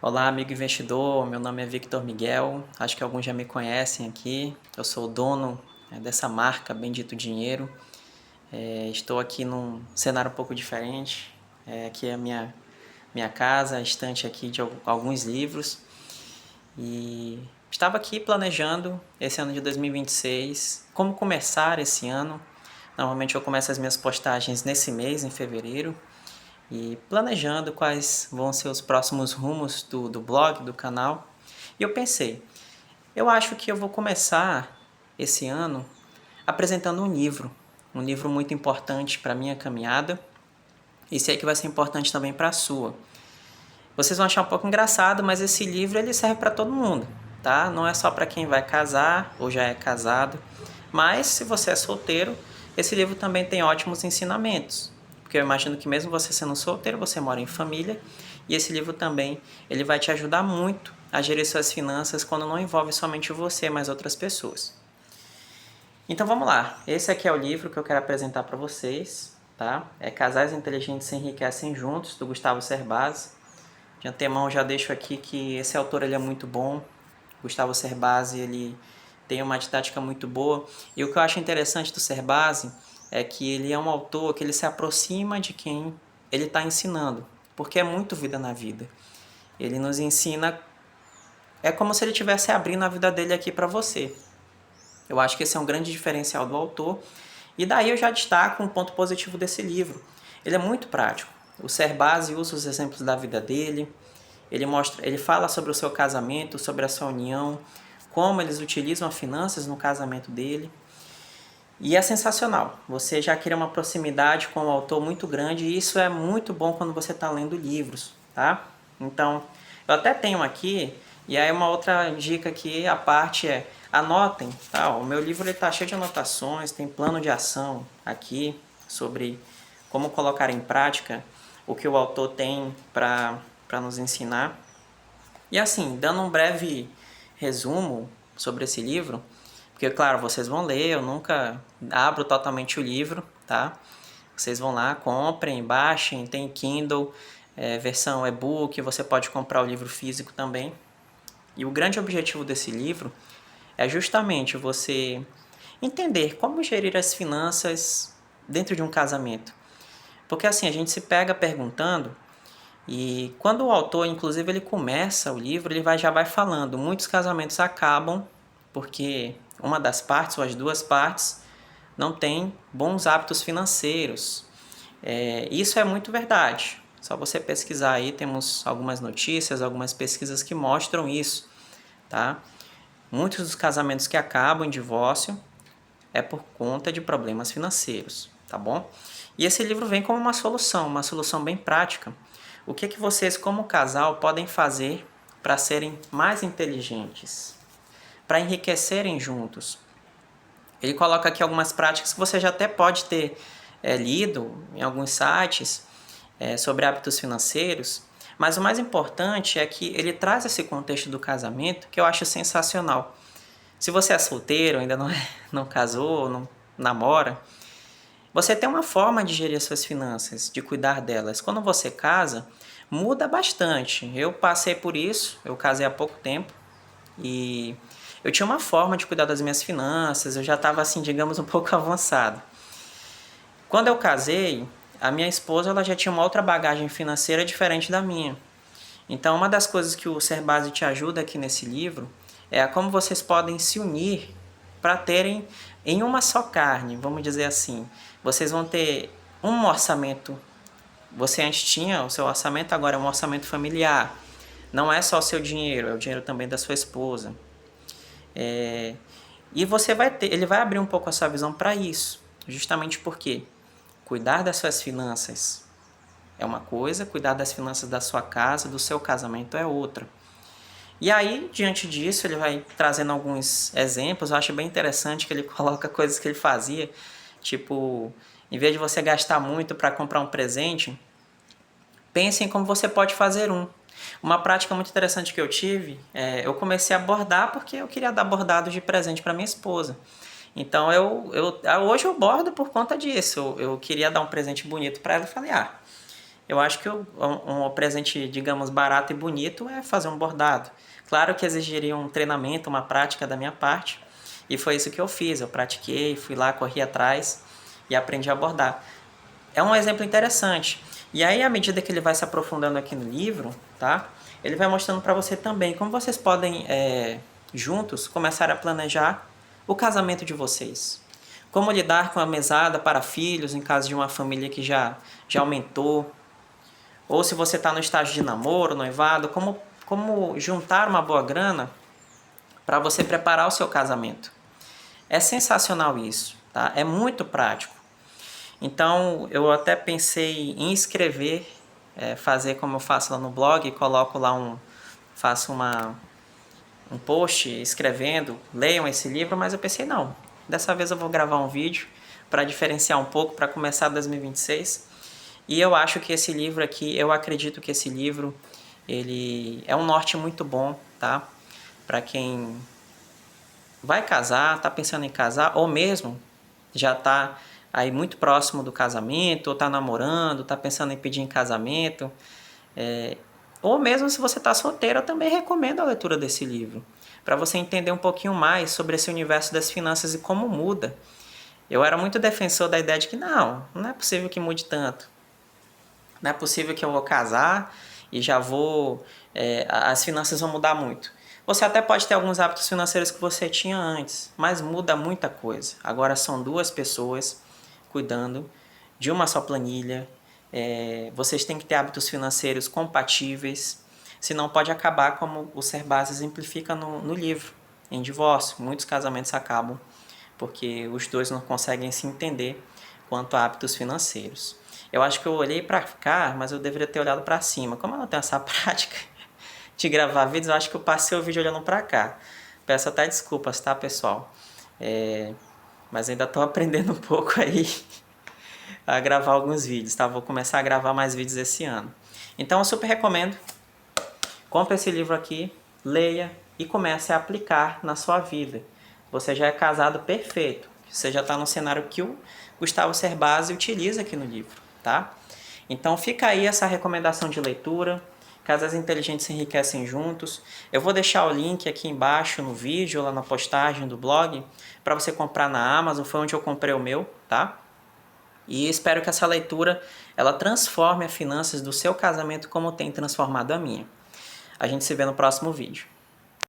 Olá, amigo investidor. Meu nome é Victor Miguel. Acho que alguns já me conhecem aqui. Eu sou o dono dessa marca Bendito Dinheiro. Estou aqui num cenário um pouco diferente. Aqui é a minha casa, a estante aqui de alguns livros. E estava aqui planejando esse ano de 2026, como começar esse ano. Normalmente eu começo as minhas postagens nesse mês, em fevereiro, e planejando quais vão ser os próximos rumos do blog, do canal. E eu pensei, eu acho que eu vou começar esse ano apresentando um livro muito importante para a minha caminhada e sei que vai ser importante também para a sua. Vocês vão achar um pouco engraçado, mas esse livro ele serve para todo mundo, tá? Não é só para quem vai casar ou já é casado, mas se você é solteiro, esse livro também tem ótimos ensinamentos, porque eu imagino que mesmo você sendo solteiro, você mora em família, e esse livro também ele vai te ajudar muito a gerir suas finanças quando não envolve somente você, mas outras pessoas. Então vamos lá, esse aqui é o livro que eu quero apresentar para vocês, tá? É Casais Inteligentes Se Enriquecem Juntos, do Gustavo Cerbasi. De antemão já deixo aqui que esse autor ele é muito bom. Gustavo Cerbasi ele tem uma didática muito boa. E o que eu acho interessante do Cerbasi é que ele é um autor que ele se aproxima de quem ele está ensinando, porque é muito vida na vida. Ele nos ensina, é como se ele estivesse abrindo a vida dele aqui para você. Eu acho que esse é um grande diferencial do autor. E daí eu já destaco um ponto positivo desse livro. Ele é muito prático. O Cerbasi usa os exemplos da vida dele. Ele fala sobre o seu casamento, sobre a sua união, como eles utilizam as finanças no casamento dele. E é sensacional. Você já cria uma proximidade com o autor muito grande e isso é muito bom quando você está lendo livros, tá? Então, eu até tenho aqui, e aí uma outra dica aqui, a parte é, anotem, tá? O meu livro está cheio de anotações, tem plano de ação aqui sobre como colocar em prática o que o autor tem para nos ensinar. E assim, dando um breve resumo sobre esse livro, porque claro, vocês vão ler, eu nunca abro totalmente o livro, tá? Vocês vão lá, comprem, baixem, tem Kindle, versão e-book, você pode comprar o livro físico também. E o grande objetivo desse livro é justamente você entender como gerir as finanças dentro de um casamento. Porque assim, a gente se pega perguntando e quando o autor, inclusive, ele começa o livro, já vai falando. Muitos casamentos acabam porque uma das partes ou as duas partes não tem bons hábitos financeiros. Isso é muito verdade. Só você pesquisar aí, temos algumas notícias, algumas pesquisas que mostram isso, tá? Muitos dos casamentos que acabam em divórcio é por conta de problemas financeiros, tá bom? E esse livro vem como uma solução bem prática. O que vocês, como casal, podem fazer para serem mais inteligentes, para enriquecerem juntos? Ele coloca aqui algumas práticas que você já até pode ter lido em alguns sites sobre hábitos financeiros, mas o mais importante é que ele traz esse contexto do casamento que eu acho sensacional. Se você é solteiro, ainda não casou, não namora, você tem uma forma de gerir as suas finanças, de cuidar delas. Quando você casa, muda bastante. Eu passei por isso, eu casei há pouco tempo e eu tinha uma forma de cuidar das minhas finanças, eu já estava assim, digamos, um pouco avançado. Quando eu casei, a minha esposa ela já tinha uma outra bagagem financeira diferente da minha. Então, uma das coisas que o Cerbasi te ajuda aqui nesse livro é a como vocês podem se unir para terem em uma só carne, vamos dizer assim. Vocês vão ter um orçamento. Você antes tinha o seu orçamento, agora é um orçamento familiar. Não é só o seu dinheiro, é o dinheiro também da sua esposa. E você vai ter, ele vai abrir um pouco a sua visão para isso, justamente porque cuidar das suas finanças é uma coisa, cuidar das finanças da sua casa, do seu casamento é outra. E aí, diante disso, ele vai trazendo alguns exemplos. Eu acho bem interessante que ele coloca coisas que ele fazia. Tipo, em vez de você gastar muito para comprar um presente, pense em como você pode fazer um. Uma prática muito interessante que eu tive, eu comecei a bordar porque eu queria dar bordado de presente para minha esposa. Então, hoje eu bordo por conta disso. Eu queria dar um presente bonito para ela e falei, Eu acho que um presente, digamos, barato e bonito é fazer um bordado. Claro que exigiria um treinamento, uma prática da minha parte, e foi isso que eu fiz. Eu pratiquei, fui lá, corri atrás e aprendi a bordar. É um exemplo interessante. E aí, à medida que ele vai se aprofundando aqui no livro, tá? Ele vai mostrando para você também como vocês podem, juntos, começar a planejar o casamento de vocês. Como lidar com a mesada para filhos em caso de uma família que já aumentou. Ou se você está no estágio de namoro, noivado, como juntar uma boa grana para você preparar o seu casamento. É sensacional isso, tá? É muito prático. Então, eu até pensei em escrever, fazer como eu faço lá no blog, coloco lá faço um post escrevendo, leiam esse livro, mas eu pensei, não, dessa vez eu vou gravar um vídeo para diferenciar um pouco, para começar 2026. E eu acho que esse livro aqui, eu acredito que esse livro, ele é um norte muito bom, tá? Para quem vai casar, tá pensando em casar, ou mesmo já tá aí muito próximo do casamento, ou tá namorando, tá pensando em pedir em casamento, ou mesmo se você tá solteiro, eu também recomendo a leitura desse livro, para você entender um pouquinho mais sobre esse universo das finanças e como muda. Eu era muito defensor da ideia de que não é possível que mude tanto. Não é possível que eu vou casar e já vou... as finanças vão mudar muito. Você até pode ter alguns hábitos financeiros que você tinha antes, mas muda muita coisa. Agora são duas pessoas cuidando de uma só planilha. Vocês têm que ter hábitos financeiros compatíveis, senão pode acabar como o Cerbasi exemplifica no livro, em divórcio. Muitos casamentos acabam porque os dois não conseguem se entender quanto a hábitos financeiros. Eu acho que eu olhei para cá, mas eu deveria ter olhado para cima. Como eu não tenho essa prática de gravar vídeos, eu acho que eu passei o vídeo olhando para cá. Peço até desculpas, tá, pessoal? Mas ainda estou aprendendo um pouco aí a gravar alguns vídeos, tá? Vou começar a gravar mais vídeos esse ano. Então eu super recomendo. Compre esse livro aqui, leia e comece a aplicar na sua vida. Você já é casado perfeito. Você já está no cenário que o Gustavo Cerbasi utiliza aqui no livro, tá? Então fica aí essa recomendação de leitura. Casais Inteligentes se enriquecem juntos. Eu vou deixar o link aqui embaixo no vídeo, lá na postagem do blog, para você comprar na Amazon. Foi onde eu comprei o meu, tá? E espero que essa leitura ela transforme as finanças do seu casamento como tem transformado a minha. A gente se vê no próximo vídeo.